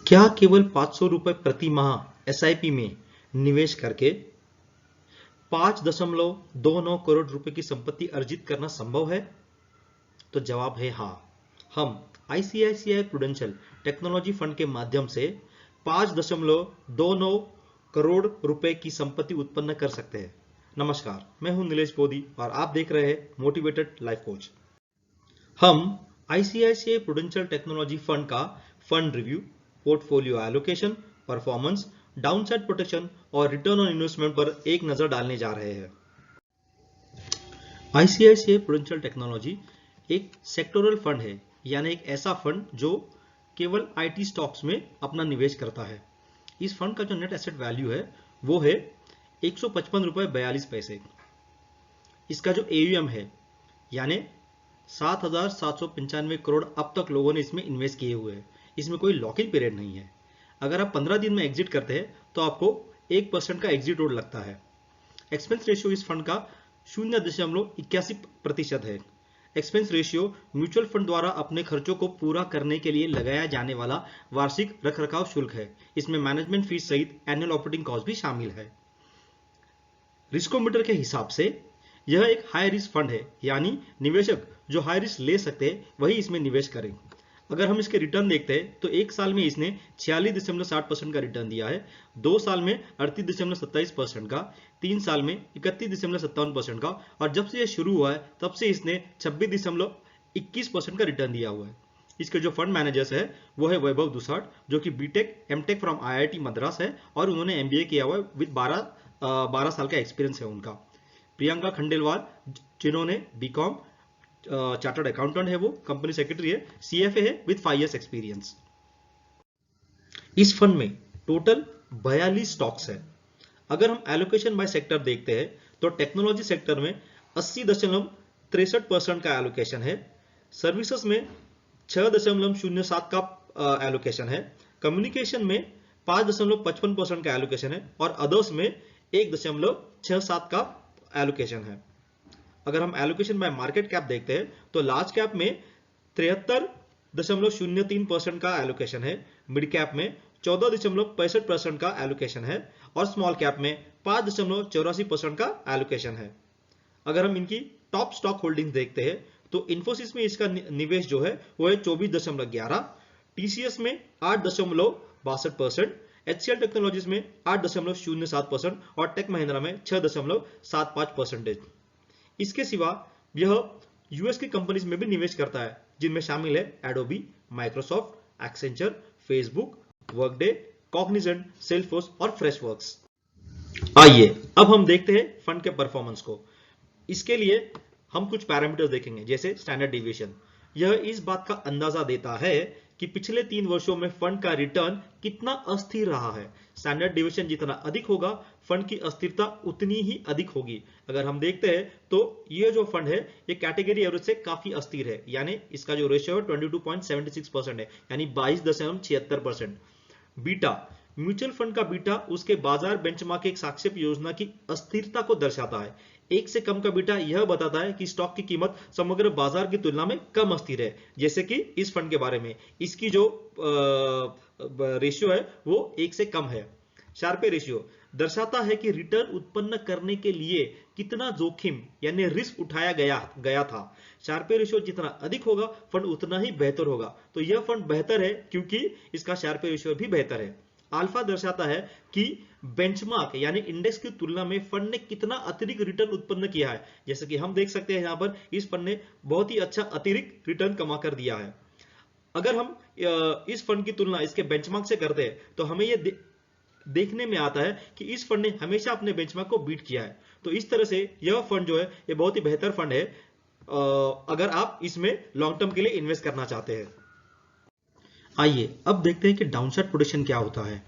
क्या केवल 500 रुपए प्रति माह एसआईपी में निवेश करके 5.29 करोड़ रुपए की संपत्ति अर्जित करना संभव है? तो जवाब है हाँ। हम आईसीआईसीआई प्रूडेंशियल टेक्नोलॉजी फंड के माध्यम से 5.29 करोड़ रुपए की संपत्ति उत्पन्न कर सकते हैं। नमस्कार, मैं हूं नीलेश बोधी और आप देख रहे हैं मोटिवेटेड लाइफ कोच। हम आईसीआईसीआई प्रूडेंशियल टेक्नोलॉजी फंड का fund review, portfolio allocation, performance, downside protection और रिटर्न ऑन इन्वेस्टमेंट पर एक नजर डालने जा रहे हैं। आईसीआईसीआई प्रूडेंशियल टेक्नोलॉजी एक सेक्टोरल फंड है, यानी एक ऐसा फंड जो केवल आईटी स्टॉक्स में अपना निवेश करता है। इस फंड का जो नेट एसेट वैल्यू है वो है 155 रुपए 42 पैसे। इसका जो एयूएम है यानी 7,795 करोड़ अब तक लोगों ने इसमें इन्वेस्ट किए हुए हैं। इसमें कोई लॉक इन पीरियड नहीं है। अगर आप 15 दिन में एग्जिट करते हैं तो आपको 1% का एग्जिट रोड लगता है। एक्सपेंस रेशियो इस फंड का 0.81% है। एक्सपेंस रेशियो म्यूचुअल फंड द्वारा अपने खर्चों को पूरा करने के लिए लगाया जाने वाला वार्षिक रखरखाव शुल्क है। इसमें मैनेजमेंट फीस सहित एनुअल ऑपरेटिंग कॉस्ट भी शामिल है। रिस्कोमीटर के हिसाब से यह एक हाई रिस्क फंड है, यानी निवेशक जो हाई रिस्क ले सकते हैं वही इसमें निवेश करें। अगर हम इसके रिटर्न देखते हैं तो एक साल में इसने 46.60% का रिटर्न दिया है, 2 साल में 38.27% का, 3 साल में 31.57% का और जब से यह शुरू हुआ है तब से इसने 26.21% का रिटर्न दिया हुआ है। इसके जो फंड मैनेजर्स है वो है वैभव दुसाट, जो कि BTech MTech from IIT Madras है और उन्होंने एमबीए किया हुआ है विद 12 साल का एक्सपीरियंस है उनका। प्रियंका खंडेलवाल, जिन्होंने बीकॉम चार्टर्ड अकाउंटेंट है, वो कंपनी सेक्रेटरी है, सीएफए है विद 5 इयर्स एक्सपीरियंस। इस फंड में टोटल 42 स्टॉक्स है। अगर हम एलोकेशन बाय सेक्टर देखते हैं तो टेक्नोलॉजी सेक्टर में 80.63% का एलोकेशन है, सर्विसेज में 6.07 का एलोकेशन है, कम्युनिकेशन में 5.55% का एलोकेशन है और अदर्स में 1.67 का एलोकेशन है। अगर हम एलोकेशन बाय मार्केट कैप देखते हैं तो लार्ज कैप में 73.03% का एलोकेशन है, मिड कैप में 14.65% का एलोकेशन है और स्मॉल कैप में 5.84% का एलोकेशन है। अगर हम इनकी टॉप स्टॉक होल्डिंग देखते हैं तो इन्फोसिस में इसका निवेश जो है वो है 24.11, टीसीएस में 8.62%, एचसीएल टेक्नोलॉजीज में 8.07% और टेक महिंद्रा में 6.75%। इसके सिवा यह यूएस की कंपनीज में भी निवेश करता है, जिनमें शामिल है Adobe, Microsoft, Accenture, Facebook, Workday, Cognizant, Salesforce और फ्रेशवर्क्स। आइए अब हम देखते हैं फंड के परफॉर्मेंस को। इसके लिए हम कुछ पैरामीटर्स देखेंगे, जैसे स्टैंडर्ड डिविएशन। यह इस बात का अंदाजा देता है कि पिछले 3 वर्षों में फंड का रिटर्न कितना अस्थिर रहा है। स्टैंडर्ड डिविएशन जितना अधिक होगा फंड की अस्थिरता उतनी ही अधिक होगी। अगर हम देखते हैं तो यह जो फंड है ये कैटेगरी एवरेज से काफी अस्थिर है, यानी इसका जो रेशियो है 22.76% है, यानी 22.76%। बीटा, म्यूचुअल फंड का बीटा उसके बाजार बेंचमार्क एक सापेक्ष योजना की अस्थिरता को दर्शाता है। 1 से कम का बीटा यह बताता है कि स्टॉक की कीमत समग्र बाजार की तुलना में कम अस्थिर है, जैसे कि इस फंड के बारे में इसकी जो रेशियो है वो 1 से कम है। शार्पे रेशियो दर्शाता है कि रिटर्न उत्पन्न करने के लिए कितना जोखिम यानी रिस्क उठाया गया था। शार्पे रेशियो जितना अधिक होगा फंड उतना ही बेहतर होगा, तो यह फंड बेहतर है क्योंकि इसका शार्पे रेशियो भी बेहतर है। अल्फा दर्शाता है कि बेंचमार्क यानी इंडेक्स की तुलना में फंड ने कितना अतिरिक्त रिटर्न उत्पन्न किया है। जैसे कि हम देख सकते हैं यहां पर इस फंड ने बहुत ही अच्छा अतिरिक्त रिटर्न कमा कर दिया है। अगर हम इस फंड की तुलना इसके बेंचमार्क से करते हैं तो हमें यह देखने में आता है कि इस फंड ने हमेशा अपने बेंचमार्क को बीट किया है। तो इस तरह से यह फंड जो है ये बहुत ही बेहतर फंड है अगर आप इसमें लॉन्ग टर्म के लिए इन्वेस्ट करना चाहते हैं। आइए अब देखते हैं कि डाउनसाइड प्रोटेक्शन क्या होता है।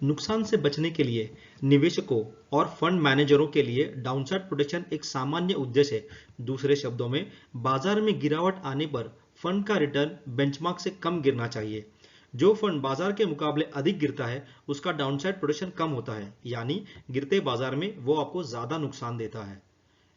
नुकसान से बचने के लिए निवेशकों और फंड मैनेजरों के लिए डाउनसाइड प्रोटेक्शन एक सामान्य उद्देश्य है। दूसरे शब्दों में, बाजार में गिरावट आने पर फंड का रिटर्न बेंचमार्क से कम गिरना चाहिए। जो फंड बाजार के मुकाबले अधिक गिरता है उसका डाउनसाइड प्रोटेक्शन कम होता है, यानी गिरते बाजार में वो आपको ज्यादा नुकसान देता है।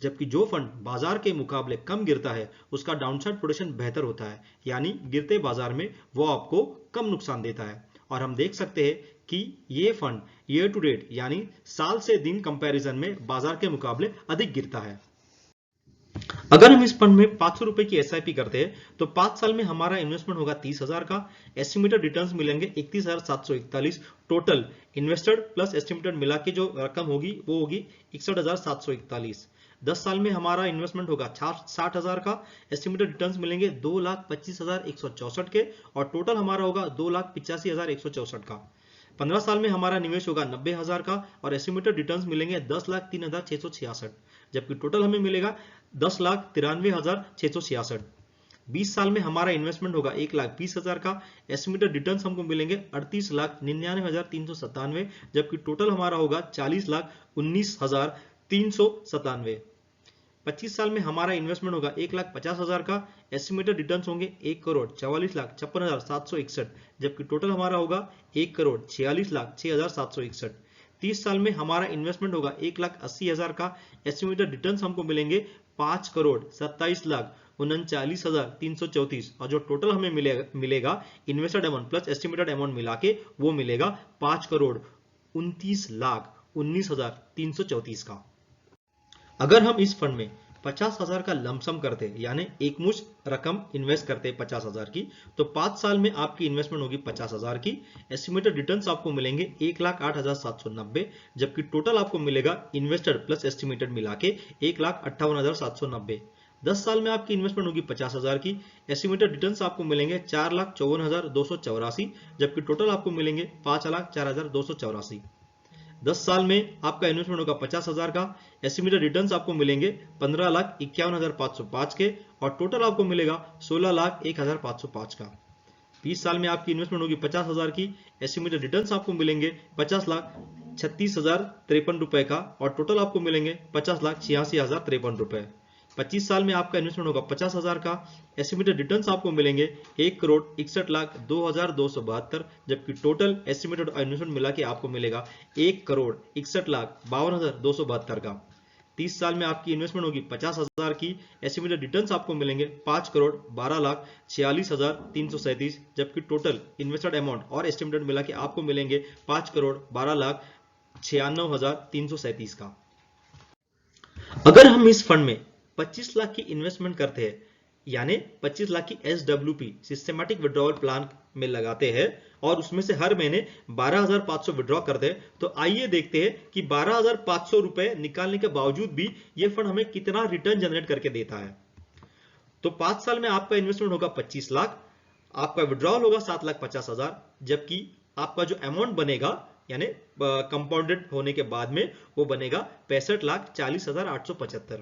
जबकि जो फंड बाजार के मुकाबले कम गिरता है उसका डाउनसाइड प्रोटेक्शन बेहतर होता है, यानी गिरते बाजार में वो आपको कम नुकसान देता है। और हम देख सकते हैं कि ये फंड ईयर टू डेट यानी साल से दिन कंपैरिजन में बाजार के मुकाबले अधिक गिरता है। अगर हम इस फंड में 500 रुपए की एसआईपी करते हैं तो 5 साल में हमारा इन्वेस्टमेंट होगा 30,000 का, एस्टिमेटेड रिटर्न्स मिलेंगे 31,741, टोटल इन्वेस्टेड प्लस एस्टिमेटेड मिला के जो रकम होगी वो होगी 61,741। 10 साल में हमारा इन्वेस्टमेंट होगा 60,000 का, एस्टिमेटेड रिटर्न्स मिलेंगे 2,25,164 के और टोटल हमारा होगा 2,85,164 का। 15 साल में हमारा निवेश होगा 90,000 का और एस्टिमेटेड रिटर्न्स मिलेंगे 10,03,666, जबकि टोटल हमें मिलेगा 10,93,666। 20 साल में हमारा इन्वेस्टमेंट होगा 1,20,000 का, एस्टिमेटेड रिटर्न्स हमको मिलेंगे 38,99,397, जबकि टोटल हमारा होगा 40,19,397। 25 साल में हमारा इन्वेस्टमेंट होगा 1,50,000 का, एस्टिमेटेड रिटर्न्स होंगे 1,44,56,761, जबकि टोटल हमारा होगा 1,46,06,761। 30 साल में हमारा इन्वेस्टमेंट होगा 1,80,000 का, एस्टिमेटेड रिटर्न्स हमको मिलेंगे 5,27,39,334 और जो टोटल हमें मिलेगा invested amount plus estimated amount मिला के वो मिलेगा 5,29,19,334 का। अगर हम इस फंड में 50,000 का लमसम करते यानी एक मुश्त रकम इन्वेस्ट करते 50,000 की, तो 5 साल में आपकी इन्वेस्टमेंट होगी 50,000 की, एस्टिमेटेड रिटर्न्स आपको मिलेंगे 1,08,790, जबकि टोटल आपको मिलेगा इन्वेस्टेड प्लस एस्टिमेटेड मिला के 1,58,790। 10 साल में आपकी इन्वेस्टमेंट होगी 50,000 की, एस्टिमेटेड रिटर्न्स आपको मिलेंगे 4,54,284, जबकि टोटल आपको मिलेंगे 5,04,284। 10 साल में आपका इन्वेस्टमेंट होगा 50,000 का, एस्टिमेटेड रिटर्न्स आपको मिलेंगे 15,51,505 के और टोटल आपको मिलेगा 16,01,505 का। 20 साल में आपकी इन्वेस्टमेंट होगी 50,000 की, एस्टिमेटेड रिटर्न्स आपको मिलेंगे 50,36,053 रुपए का और टोटल आपको मिलेंगे 50,86,053 रुपए। 25 साल में आपका इन्वेस्टमेंट होगा 50,000 का, एस्टिमेटेड रिटर्न्स आपको मिलेंगे 1,61,02,272, जबकि टोटल एस्टिमेटेड इन्वेस्टमेंट मिला के आपको मिलेगा 1,61,52,272 का। 30 साल में आपकी इन्वेस्टमेंट होगी 50,000 की, एस्टिमेटेड रिटर्न्स आपको मिलेंगे 5,12,46,337, जबकि टोटल इन्वेस्टेड अमाउंट और एस्टिमेटेड मिला के आपको मिलेंगे 5,12,96,337 का। अगर हम इस फंड में 25 लाख की इन्वेस्टमेंट करते हैं यानी 25 लाख की SWP सिस्टमैटिक विड्रॉवल प्लान में लगाते हैं और उसमें से हर महीने 12,500 विड्रॉ करते हैं, तो आइए देखते हैं कि 12,500 रुपए निकालने के बावजूद भी ये फंड हमें कितना रिटर्न जनरेट करके देता है। तो 5 साल में आपका इन्वेस्टमेंट होगा 25 लाख, आपका विड्रॉवल होगा 7,50,000, जबकि आपका जो अमाउंट बनेगा यानी कंपाउंडेड होने के बाद में वो बनेगा 65,40,875।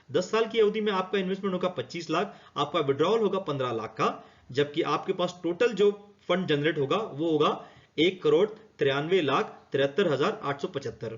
10 साल की अवधि में आपका इन्वेस्टमेंट होगा 25 लाख, आपका विड्रॉवल होगा 15 लाख का, जबकि आपके पास टोटल जो फंड जनरेट होगा वो होगा 1,93,73,875।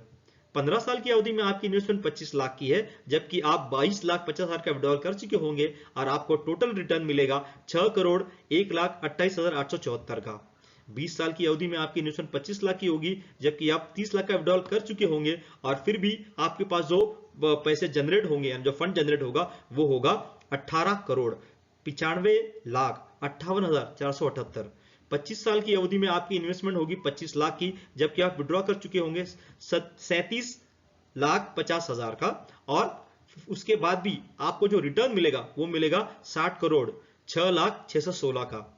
15 साल की अवधि में आपकी इन्वेस्टमेंट 25 लाख की है, जबकि आप 22,50,000 का विड्रॉवल कर चुके होंगे और आपको टोटल रिटर्न मिलेगा 6,01,28,874 का। 20 साल की अवधि में आपकी इन्वेस्टमेंट 25 लाख की होगी, जबकि आप 30 लाख का विड्रॉवल कर चुके होंगे और फिर भी आपके पास जो पैसे जनरेट होंगे यानी जो फंड जनरेट होगा वो होगा 18,95,58,478। 25 साल की अवधि में आपकी इन्वेस्टमेंट होगी 25 लाख की, जबकि आप विड्रॉ कर चुके होंगे 37,50,000 का और उसके बाद भी आपको जो रिटर्न मिलेगा वो मिलेगा 60,06,616 का।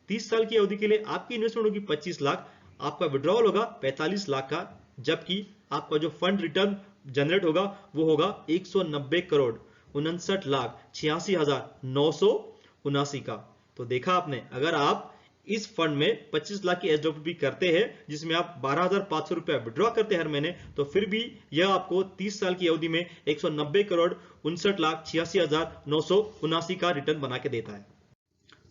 30 साल की अवधि के लिए आपकी इन्वेस्टमेंट होगी 25 लाख, आपका विड्रॉवल होगा 45 लाख का, जबकि आपका जो फंड रिटर्न जनरेट होगा वो होगा 190,59,86,979 का। तो देखा आपने, अगर आप इस फंड में 25 लाख की SWP करते हैं जिसमें आप 12,500 रुपया विड्रॉ करते हैं हर महीने, तो फिर भी यह आपको 30 साल की अवधि में 190,59,86,979 का रिटर्न बना के देता है।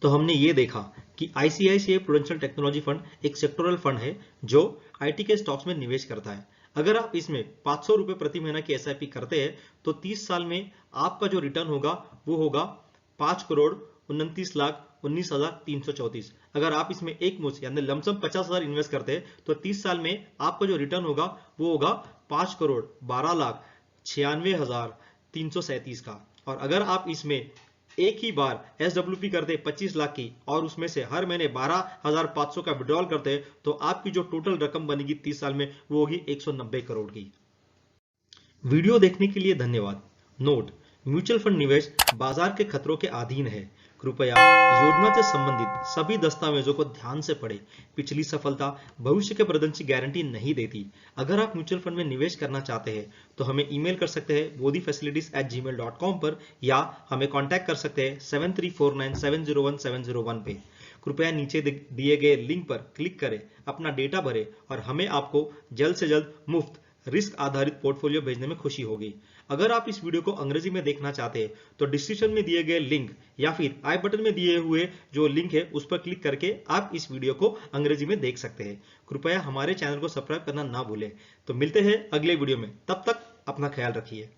तो हमने ये देखा कि ICICI प्रूडेंशियल टेक्नोलॉजी फंड एक सेक्टोरल फंड है जो IT के स्टॉक्स में निवेश करता है। अगर आप इसमें 500 रुपए प्रति महीना की SIP करते हैं तो 30 साल में आपका जो रिटर्न होगा वो होगा 5,29,19,334। अगर आप इसमें एक मुश्त यानी लमसम 50,000 इन्वेस्ट करते हैं तो 30 साल में आपका जो रिटर्न होगा वो होगा 5,12,96,337 का। और अगर आप इसमें एक ही बार SWP करते 25 लाख की और उसमें से हर महीने 12,500 का विड्रॉल करते तो आपकी जो टोटल रकम बनेगी 30 साल में वो होगी 190 करोड़ की। वीडियो देखने के लिए धन्यवाद। नोट: म्यूचुअल फंड निवेश बाजार के खतरों के अधीन है। कृपया योजना से संबंधित सभी दस्तावेजों को ध्यान से पढ़ें। पिछली सफलता भविष्य के प्रदर्शन की गारंटी नहीं देती। अगर आप म्यूचुअल फंड में निवेश करना चाहते हैं तो हमें ईमेल कर सकते हैं bodhifacilities@gmail.com पर, या हमें कांटेक्ट कर सकते हैं 7349701701 पे। कृपया नीचे दिए गए लिंक पर क्लिक करें, अपना डेटा भरें और हमें आपको जल्द से जल्द मुफ्त रिस्क आधारित पोर्टफोलियो भेजने में खुशी होगी। अगर आप इस वीडियो को अंग्रेजी में देखना चाहते हैं तो डिस्क्रिप्शन में दिए गए लिंक या फिर आई बटन में दिए हुए जो लिंक है उस पर क्लिक करके आप इस वीडियो को अंग्रेजी में देख सकते हैं। कृपया हमारे चैनल को सब्सक्राइब करना ना भूलें। तो मिलते हैं अगले वीडियो में, तब तक अपना ख्याल रखिए।